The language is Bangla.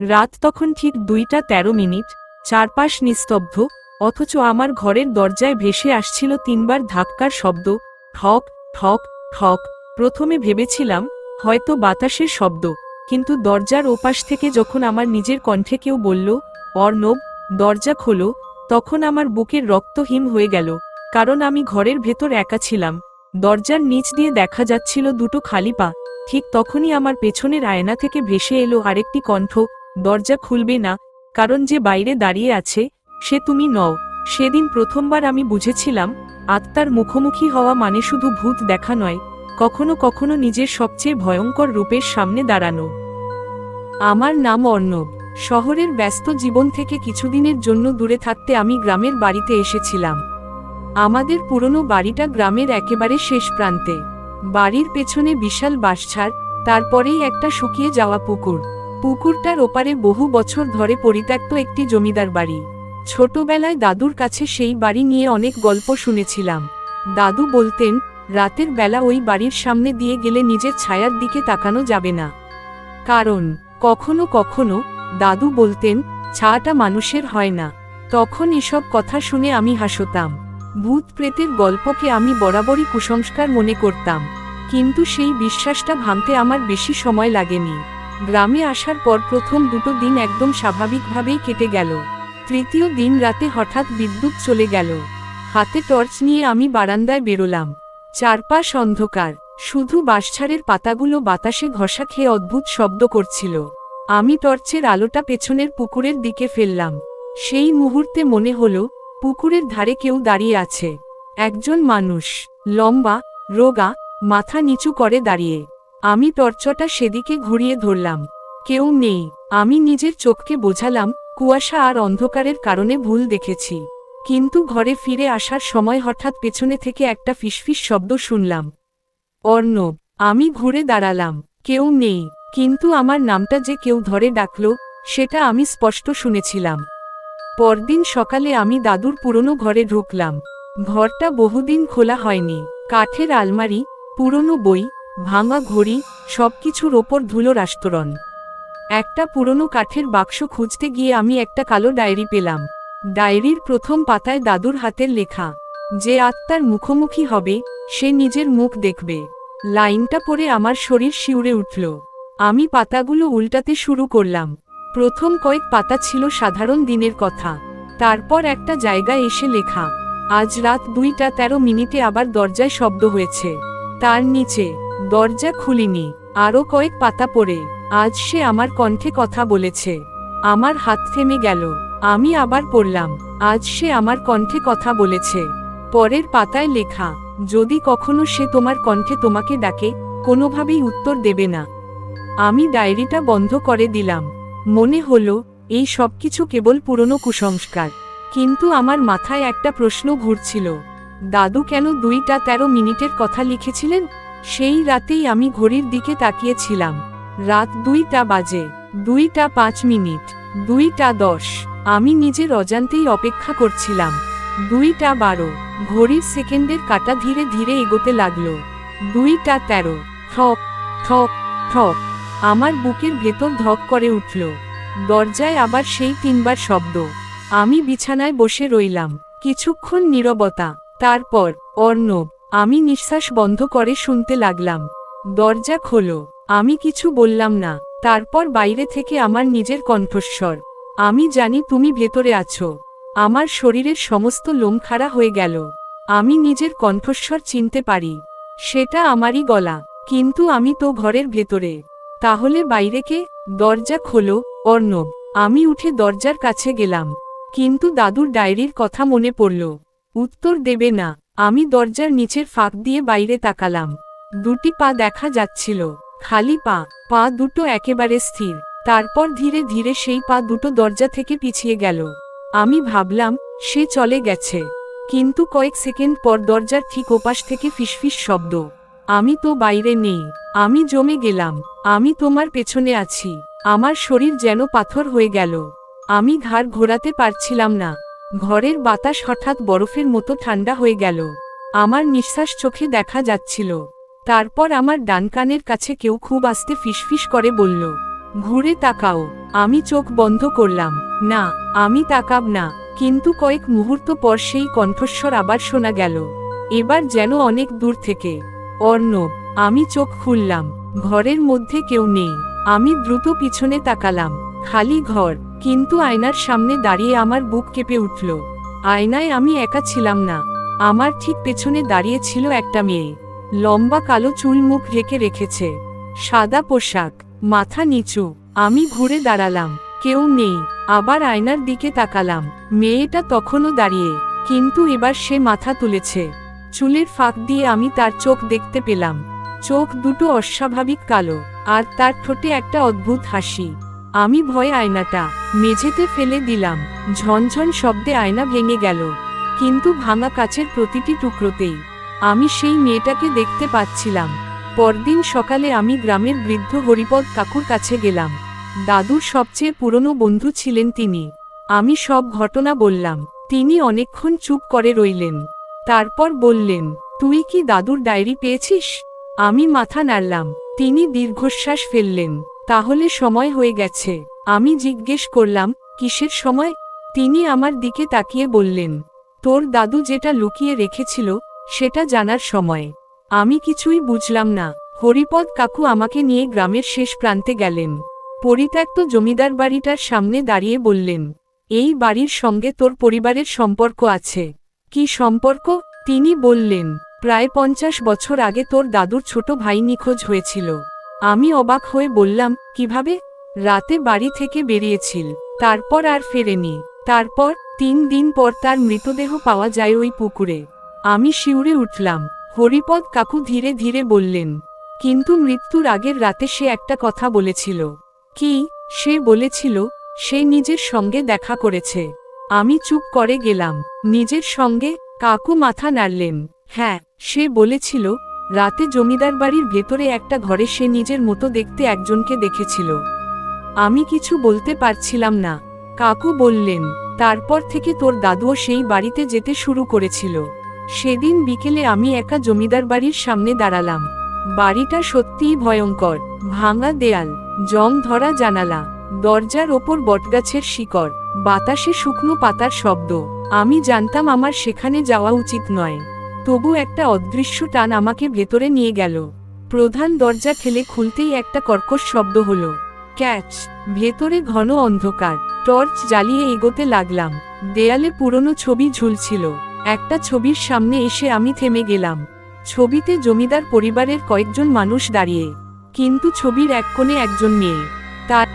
রাত তখন ঠিক 2:13। চারপাশ নিস্তব্ধ, অথচ আমার ঘরের দরজায় ভেসে আসছিল 3বার ধাক্কার শব্দ, ঠক ঠক ঠক। প্রথমে ভেবেছিলাম হয়তো বাতাসের শব্দ, কিন্তু দরজার ওপাশ থেকে যখন আমার নিজের কণ্ঠে কেউ বলল, অর্ণব, দরজা খোলো, তখন আমার বুকের রক্ত হিম হয়ে গেল। কারণ আমি ঘরের ভেতর একা ছিলাম। দরজার নিচ দিয়ে দেখা যাচ্ছিল দুটো খালি পা। ঠিক তখনই আমার পেছনের আয়না থেকে ভেসে এলো আরেকটি কণ্ঠ, দরজা খুলবে না, কারণ যে বাইরে দাঁড়িয়ে আছে সে তুমি নও। সেদিন প্রথমবার আমি বুঝেছিলাম, আত্মার মুখোমুখি হওয়া মানে শুধু ভূত দেখা নয়, কখনো কখনো নিজের সবচেয়ে ভয়ঙ্কর রূপের সামনে দাঁড়ানো। আমার নাম অর্ণব। শহরের ব্যস্ত জীবন থেকে কিছুদিনের জন্য দূরে থাকতে আমি গ্রামের বাড়িতে এসেছিলাম। আমাদের পুরনো বাড়িটা গ্রামের একেবারে শেষ প্রান্তে। বাড়ির পেছনে বিশাল বাঁশঝাড়, তারপরেই একটা শুকিয়ে যাওয়া পুকুর। পুকুরটার ওপারে বহু বছর ধরে পরিত্যক্ত একটি জমিদার বাড়ি। ছোটবেলায় দাদুর কাছে সেই বাড়ি নিয়ে অনেক গল্প শুনেছিলাম। দাদু বলতেন, রাতের বেলা ওই বাড়ির সামনে দিয়ে গেলে নিজের ছায়ার দিকে তাকানো যাবে না। কারণ কখনো কখনো, দাদু বলতেন, ছায়াটা মানুষের হয় না। তখন এসব কথা শুনে আমি হাসতাম। ভূত প্রেতের গল্পকে আমি বরাবরই কুসংস্কার মনে করতাম, কিন্তু সেই বিশ্বাসটা ভাঙতে আমার বেশি সময় লাগেনি। গ্রামে আসার পর প্রথম 2 দিন একদম স্বাভাবিকভাবেই কেটে গেল। তৃতীয় দিন রাতে হঠাৎ বিদ্যুৎ চলে গেল। হাতে টর্চ নিয়ে আমি বারান্দায় বেরোলাম। চারপাশ অন্ধকার, শুধু বাঁশঝাড়ের পাতাগুলো বাতাসে ঘষা খেয়ে অদ্ভুত শব্দ করছিল। আমি টর্চের আলোটা পেছনের পুকুরের দিকে ফেললাম। সেই মুহূর্তে মনে হলো, পুকুরের ধারে কেউ দাঁড়িয়ে আছে। একজন মানুষ, লম্বা, রোগা, মাথা নিচু করে দাঁড়িয়ে। আমি টর্চটা সেদিকে ঘুরিয়ে ধরলাম। কেউ নেই। আমি নিজের চোখকে বোঝালাম, কুয়াশা আর অন্ধকারের কারণে ভুল দেখেছি। কিন্তু ঘরে ফিরে আসার সময় হঠাৎ পেছনে থেকে একটা ফিসফিস শব্দ শুনলাম। অর্ণব। আমি ঘুরে দাঁড়ালাম। কেউ নেই, কিন্তু আমার নামটা যে কেউ ধরে ডাকল, সেটা আমি স্পষ্ট শুনেছিলাম। পরদিন সকালে আমি দাদুর পুরনো ঘরে ঢুকলাম। ঘরটা বহুদিন খোলা হয়নি। কাঠের আলমারি, পুরনো বই, ভাঙা ঘড়ি, সবকিছুর ওপর ধুলোর আস্তরণ। একটা পুরনো কাঠের বাক্স খুঁজতে গিয়ে আমি একটা কালো ডায়েরি পেলাম। ডায়েরির প্রথম পাতায় দাদুর হাতের লেখা, যে আত্মার মুখোমুখি হবে, সে নিজের মুখ দেখবে। লাইনটা পড়ে আমার শরীর শিউরে উঠল। আমি পাতাগুলো উল্টাতে শুরু করলাম। প্রথম কয়েক পাতা ছিল সাধারণ দিনের কথা। তারপর একটা জায়গায় এসে লেখা, আজ রাত 2:13 আবার দরজায় শব্দ হয়েছে। তার নিচে, দরজা খুলিনি। আরও কয়েক পাতা পড়ে, আজ সে আমার কণ্ঠে কথা বলেছে। আমার হাত থেমে গেল। আমি আবার পড়লাম, আজ সে আমার কণ্ঠে কথা বলেছে। পরের পাতায় লেখা, যদি কখনো সে তোমার কণ্ঠে তোমাকে ডাকে, কোনোভাবেই উত্তর দেবে না। আমি ডায়েরিটা বন্ধ করে দিলাম। মনে হলো, এই সবকিছু কেবল পুরনো কুসংস্কার। কিন্তু আমার মাথায় একটা প্রশ্ন ঘুরছিল, দাদু কেন 2:13 কথা লিখেছিলেন? সেই রাতেই আমি ঘড়ির দিকে তাকিয়েছিলাম। রাত 2টা বাজে, 2:05, 2:10। আমি নিজের অজান্তেই অপেক্ষা করছিলাম। 2:12। ঘড়ির সেকেন্ডের কাঁটা ধীরে ধীরে এগোতে লাগলো। 2:13। ঠক ঠক ঠক। আমার বুকের ভেতর ধক করে উঠল। দরজায় আবার সেই 3বার শব্দ। আমি বিছানায় বসে রইলাম। কিছুক্ষণ নীরবতা। তারপর, অর্ণব। আমি নিঃশ্বাস বন্ধ করে শুনতে লাগলাম, দরজা খোলো। আমি কিছু বললাম না। তারপর বাইরে থেকে আমার নিজের কণ্ঠস্বর, আমি জানি তুমি ভেতরে আছো। আমার শরীরের সমস্ত লোম খাড়া হয়ে গেল। আমি নিজের কণ্ঠস্বর চিনতে পারি। সেটা আমারই গলা। কিন্তু আমি তো ঘরের ভেতরে। তাহলে বাইরে কে? দরজা খোলো, অর্ণব। আমি উঠে দরজার কাছে গেলাম। কিন্তু দাদুর ডায়েরির কথা মনে পড়ল। উত্তর দেবে না। আমি দরজার নিচের ফাঁক দিয়ে বাইরে তাকালাম। 2টি পা দেখা যাচ্ছিল। খালি পা। পা দুটো একেবারে স্থির। তারপর ধীরে ধীরে সেই পা দুটো দরজা থেকে পিছিয়ে গেল। আমি ভাবলাম, সে চলে গেছে। কিন্তু কয়েক সেকেন্ড পর দরজার ঠিক ওপাশ থেকে ফিসফিস শব্দ, আমি তো বাইরে নেই। আমি জমে গেলাম। আমি তোমার পেছনে আছি। আমার শরীর যেন পাথর হয়ে গেল। আমি ঘাড় ঘোরাতে পারছিলাম না। ঘরের বাতাস হঠাৎ বরফের মতো ঠান্ডা হয়ে গেল। আমার নিঃশ্বাস চোখে দেখা যাচ্ছিল। তারপর আমার ডান কানের কাছে কেউ খুব আস্তে ফিসফিস করে বলল, ঘুরে তাকাও। আমি চোখ বন্ধ করলাম। না, আমি তাকাব না। কিন্তু কয়েক মুহূর্ত পর সেই কণ্ঠস্বর আবার শোনা গেল, এবার যেন অনেক দূর থেকে। অর্ণব। আমি চোখ খুললাম। ঘরের মধ্যে কেউ নেই। আমি দ্রুত পিছনে তাকালাম। খালি ঘর, কিন্তু আয়নার সামনে দাঁড়িয়ে আমার বুক কেঁপে উঠল। আয়নায় আমি একা ছিলাম না। আমার ঠিক পেছনে দাঁড়িয়ে ছিল একটা মেয়ে। লম্বা কালো চুল, মুখ ঢেকে রেখেছে, সাদা পোশাক, মাথা নিচু। আমি ঘুরে দাঁড়ালাম, কেউ নেই। আবার আয়নার দিকে তাকালাম। মেয়েটা তখনও দাঁড়িয়ে, কিন্তু এবার সে মাথা তুলেছে। চুলের ফাঁক দিয়ে আমি তার চোখ দেখতে পেলাম। চোখ দুটো অস্বাভাবিক কালো, আর তার ঠোঁটে একটা অদ্ভুত হাসি। আমি ভয়ে আয়নাটা মেঝেতে ফেলে দিলাম। ঝনঝন শব্দে আয়না ভেঙে গেল, কিন্তু ভাঙা কাচের প্রতিটি টুকরোতেই আমি সেই মেয়েটাকে দেখতে পাচ্ছিলাম। পরদিন সকালে আমি গ্রামের বৃদ্ধ হরিপদ কাকুর কাছে গেলাম। দাদুর সবচেয়ে পুরনো বন্ধু ছিলেন তিনি। আমি সব ঘটনা বললাম। তিনি অনেকক্ষণ চুপ করে রইলেন। তারপর বললেন, তুই কি দাদুর ডায়েরি পেয়েছিস? আমি মাথা নাড়লাম। তিনি দীর্ঘশ্বাস ফেললেন। তাহলে সময় হয়ে গেছে। আমি জিজ্ঞেস করলাম, কিসের সময়? তিনি আমার দিকে তাকিয়ে বললেন, তোর দাদু যেটা লুকিয়ে রেখেছিল সেটা জানার সময়। আমি কিছুই বুঝলাম না। হরিপদ কাকু আমাকে নিয়ে গ্রামের শেষ প্রান্তে গেলেন। পরিত্যক্ত জমিদার বাড়িটার সামনে দাঁড়িয়ে বললেন, এই বাড়ির সঙ্গে তোর পরিবারের সম্পর্ক আছে। কি সম্পর্ক? তিনি বললেন, প্রায় 50 বছর আগে তোর দাদুর ছোট ভাই নিখোঁজ হয়েছিল। আমি অবাক হয়ে বললাম, কিভাবে? রাতে বাড়ি থেকে বেরিয়েছিল, তারপর আর ফেরেনি। তারপর 3 দিন পর তার মৃতদেহ পাওয়া যায় ওই পুকুরে। আমি শিউরে উঠলাম। হরিপদ কাকু ধীরে ধীরে বললেন, কিন্তু মৃত্যুর আগের রাতে সে একটা কথা বলেছিল। কি? সে বলেছিল সে নিজের সঙ্গে দেখা করেছে। আমি চুপ করে গেলাম। নিজের সঙ্গে? কাকু মাথা নাড়লেন। হ্যাঁ, সে বলেছিল রাতে জমিদার বাড়ির ভেতরে একটা ঘরে সে নিজের মতো দেখতে একজনকে দেখেছিল। আমি কিছু বলতে পারছিলাম না। কাকু বললেন, তারপর থেকে তোর দাদুও সেই বাড়িতে যেতে শুরু করেছিল। সেদিন বিকেলে আমি একা জমিদার বাড়ির সামনে দাঁড়ালাম। বাড়িটা সত্যিই ভয়ঙ্কর। ভাঙা দেয়াল, জং ধরা জানালা, দরজার ওপর বটগাছের শিকড়, বাতাসে শুকনো পাতার শব্দ। আমি জানতাম আমার সেখানে যাওয়া উচিত নয়। তবু একটা অদৃশ্য টান আমাকে ভেতরে নিয়ে গেল। প্রধান দরজা ঠেলে খুলতেই একটা কর্কশ শব্দ হলো, ক্যাচ। ভেতরে ঘন অন্ধকার। টর্চ জ্বালিয়ে এগোতে লাগলাম। দেয়ালে পুরনো ছবি ঝুলছিল। একটা ছবির সামনে এসে আমি থেমে গেলাম। ছবিতে জমিদার পরিবারের কয়েকজন মানুষ দাঁড়িয়ে, কিন্তু ছবির এক কোণে একজন মেয়ে। তার